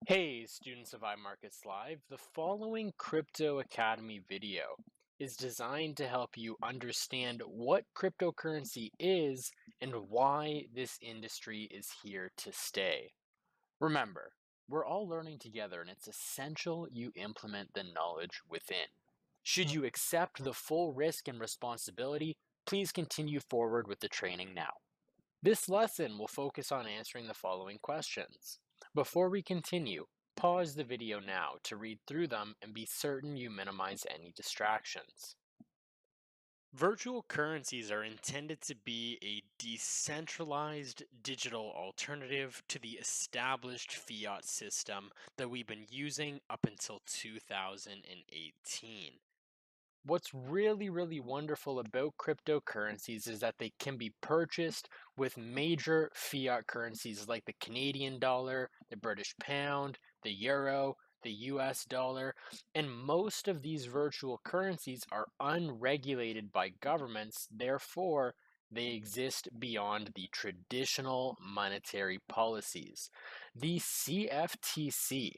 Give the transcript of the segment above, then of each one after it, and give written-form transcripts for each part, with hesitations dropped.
Hey, students of iMarkets Live, the following Crypto Academy video is designed to help you understand what cryptocurrency is and why this industry is here to stay. Remember, we're all learning together and it's essential you implement the knowledge within. Should you accept the full risk and responsibility, please continue forward with the training now. This lesson will focus on answering the following questions. Before we continue, pause the video now to read through them and be certain you minimize any distractions. Virtual currencies are intended to be a decentralized digital alternative to the established fiat system that we've been using up until 2018. What's really wonderful about cryptocurrencies is that they can be purchased with major fiat currencies like the Canadian dollar, the British pound, the euro, the US dollar, and most of these virtual currencies are unregulated by governments, therefore, they exist beyond the traditional monetary policies. The CFTC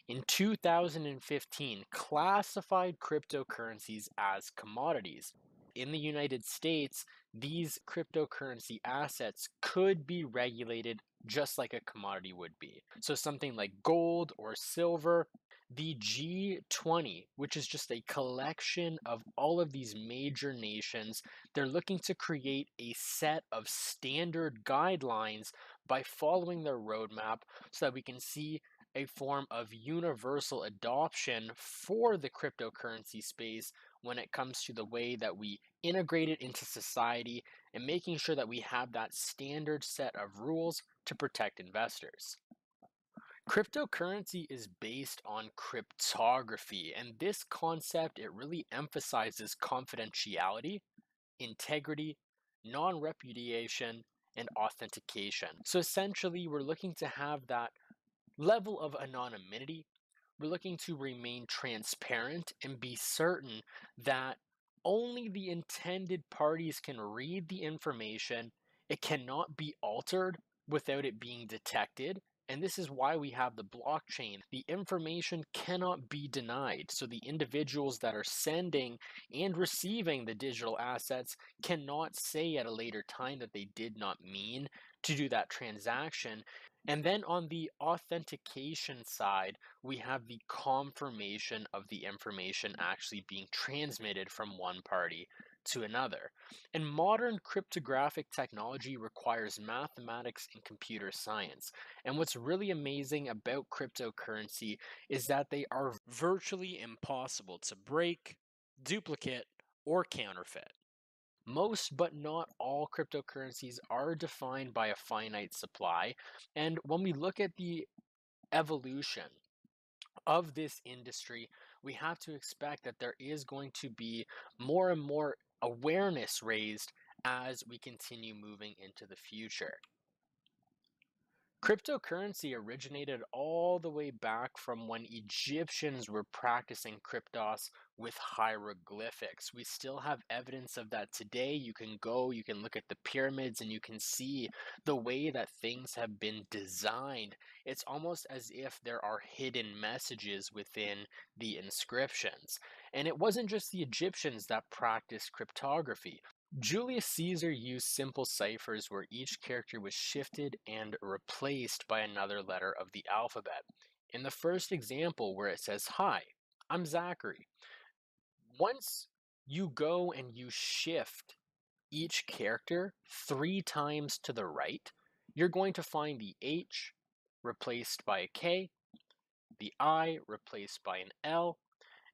in 2015 classified cryptocurrencies as commodities. In the United States, these cryptocurrency assets could be regulated just like a commodity would be. So something like gold or silver. The G20, which is just a collection of all of these major nations, they're looking to create a set of standard guidelines by following their roadmap so that we can see a form of universal adoption for the cryptocurrency space when it comes to the way that we integrate it into society and making sure that we have that standard set of rules to protect investors. Cryptocurrency is based on cryptography, and this concept it really emphasizes confidentiality, integrity, non-repudiation, and authentication. So essentially, we're looking to have that level of anonymity. We're looking to remain transparent and be certain that only the intended parties can read the information. It cannot be altered without it being detected. And this is why we have the blockchain. The information cannot be denied. So the individuals that are sending and receiving the digital assets cannot say at a later time that they did not mean to do that transaction. And then on the authentication side, we have the confirmation of the information actually being transmitted from one party to another. And modern cryptographic technology requires mathematics and computer science. And what's really amazing about cryptocurrency is that they are virtually impossible to break, duplicate, or counterfeit. Most but not all cryptocurrencies are defined by a finite supply. And when we look at the evolution of this industry, we have to expect that there is going to be more and more awareness raised as we continue moving into the future. Cryptocurrency originated all the way back from when Egyptians were practicing cryptos with hieroglyphics. We still have evidence of that today. You can look at the pyramids, and you can see the way that things have been designed. It's almost as if there are hidden messages within the inscriptions. And it wasn't just the Egyptians that practiced cryptography. Julius Caesar used simple ciphers where each character was shifted and replaced by another letter of the alphabet. In the first example, where it says, "Hi, I'm Zachary," once you go and you shift each character 3 times to the right, you're going to find the H replaced by a K, the I replaced by an L,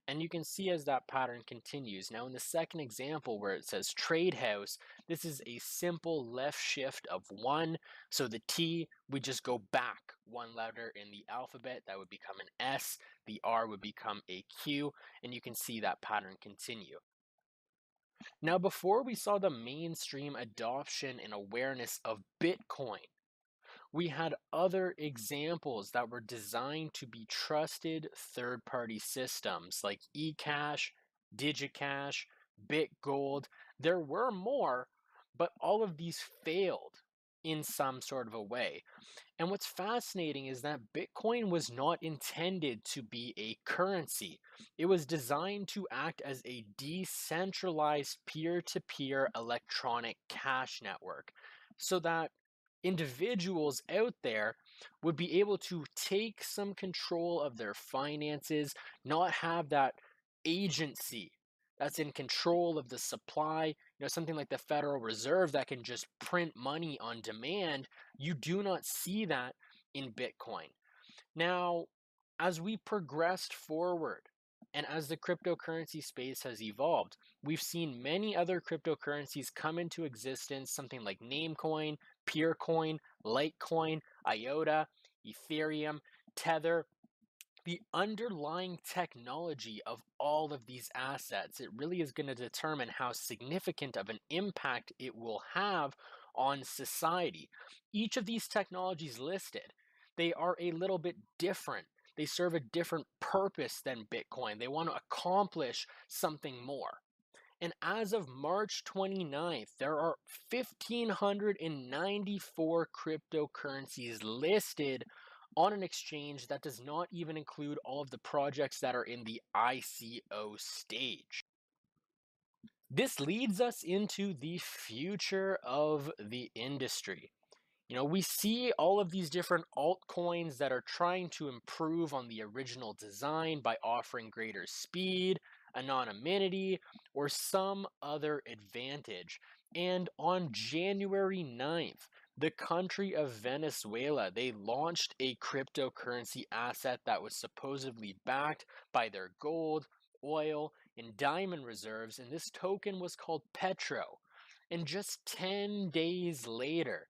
and you can see as that pattern continues. Now in the second example where it says trade house, this is a simple left shift of 1. So the T, we just go back 1 letter in the alphabet. That would become an S. The R would become a Q. And you can see that pattern continue. Now before we saw the mainstream adoption and awareness of Bitcoin, we had other examples that were designed to be trusted third-party systems like eCash, DigiCash, BitGold. There were more, but all of these failed in some sort of a way. And what's fascinating is that Bitcoin was not intended to be a currency. It was designed to act as a decentralized peer to peer electronic cash network so that individuals out there would be able to take some control of their finances, not have that agency that's in control of the supply, something like the Federal Reserve that can just print money on demand. You do not see that in Bitcoin. Now, as we progressed forward and as the cryptocurrency space has evolved, we've seen many other cryptocurrencies come into existence, something like Namecoin, Peercoin, Litecoin, IOTA, Ethereum, Tether. The underlying technology of all of these assets, it really is going to determine how significant of an impact it will have on society. Each of these technologies listed, they are a little bit different. They serve a different purpose than Bitcoin. They want to accomplish something more. And as of March 29th, there are 1,594 cryptocurrencies listed on an exchange that does not even include all of the projects that are in the ICO stage. This leads us into the future of the industry. We see all of these different altcoins that are trying to improve on the original design by offering greater speed, anonymity, or some other advantage. And on January 9th, the country of Venezuela, they launched a cryptocurrency asset that was supposedly backed by their gold, oil, and diamond reserves, and this token was called Petro. And just 10 days later,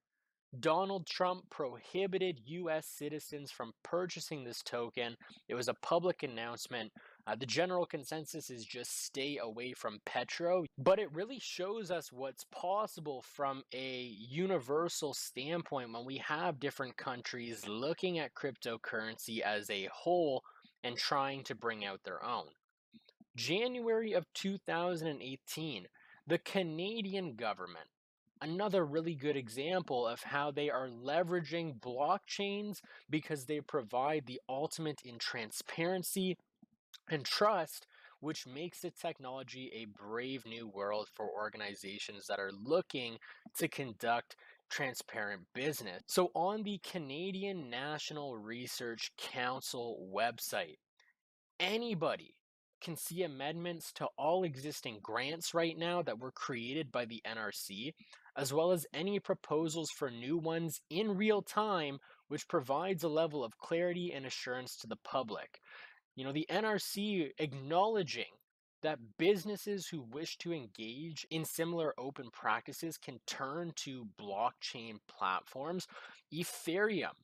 Donald Trump prohibited US citizens from purchasing this token. It was a public announcement. The general consensus is just stay away from Petro, but it really shows us what's possible from a universal standpoint when we have different countries looking at cryptocurrency as a whole and trying to bring out their own. January of 2018, the Canadian government, another really good example of how they are leveraging blockchains because they provide the ultimate in transparency and trust, which makes the technology a brave new world for organizations that are looking to conduct transparent business. So, on the Canadian National Research Council website, anybody can see amendments to all existing grants right now that were created by the NRC, as well as any proposals for new ones in real time, which provides a level of clarity and assurance to the public. The NRC acknowledging that businesses who wish to engage in similar open practices can turn to blockchain platforms. Ethereum,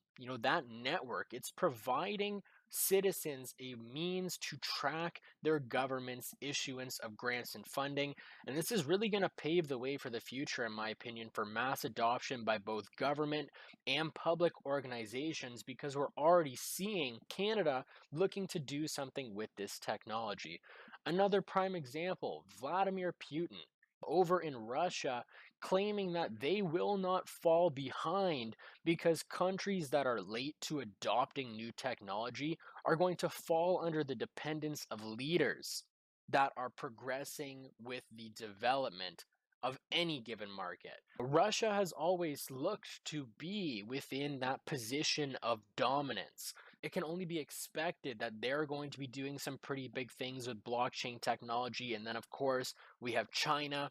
that network, it's providing citizens a means to track their government's issuance of grants and funding. And this is really going to pave the way for the future, in my opinion, for mass adoption by both government and public organizations, because we're already seeing Canada looking to do something with this technology. Another prime example, Vladimir Putin over in Russia claiming that they will not fall behind because countries that are late to adopting new technology are going to fall under the dependence of leaders that are progressing with the development of any given market. Russia has always looked to be within that position of dominance. It can only be expected that they're going to be doing some pretty big things with blockchain technology. And then, of course, we have China.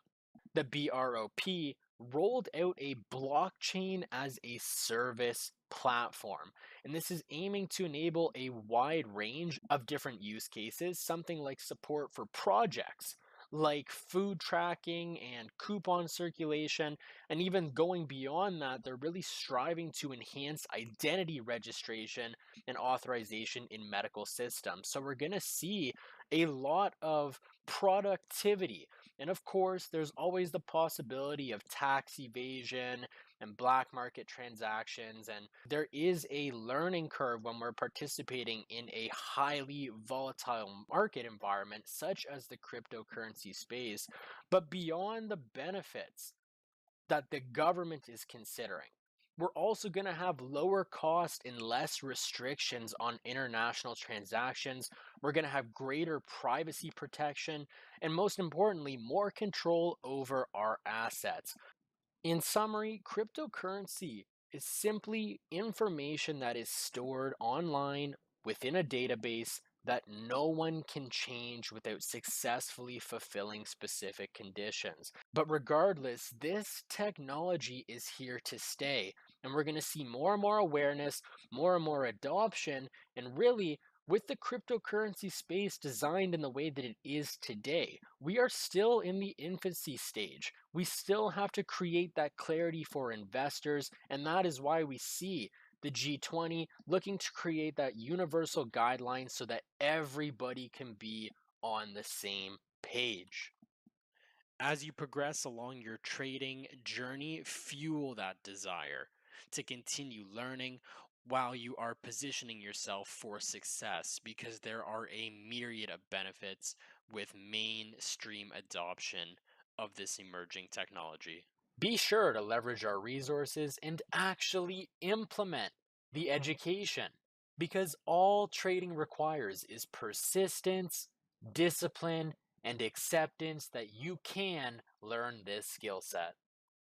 The BROP rolled out a blockchain as a service platform. And this is aiming to enable a wide range of different use cases, something like support for projects like food tracking and coupon circulation, and even going beyond that, they're really striving to enhance identity registration and authorization in medical systems. So we're going to see a lot of productivity. And of course, there's always the possibility of tax evasion and black market transactions. And there is a learning curve when we're participating in a highly volatile market environment, such as the cryptocurrency space. But beyond the benefits that the government is considering, We're also going to have lower cost and less restrictions on international transactions. We're going to have greater privacy protection and, most importantly, more control over our assets. In summary, cryptocurrency is simply information that is stored online within a database that no one can change without successfully fulfilling specific conditions. But regardless, this technology is here to stay, and we're going to see more and more awareness, more and more adoption, and really, with the cryptocurrency space designed in the way that it is today, we are still in the infancy stage. We still have to create that clarity for investors, and that is why we see the G20 looking to create that universal guideline so that everybody can be on the same page. As you progress along your trading journey, fuel that desire to continue learning while you are positioning yourself for success because there are a myriad of benefits with mainstream adoption of this emerging technology. Be sure to leverage our resources and actually implement the education because all trading requires is persistence, discipline, and acceptance that you can learn this skill set.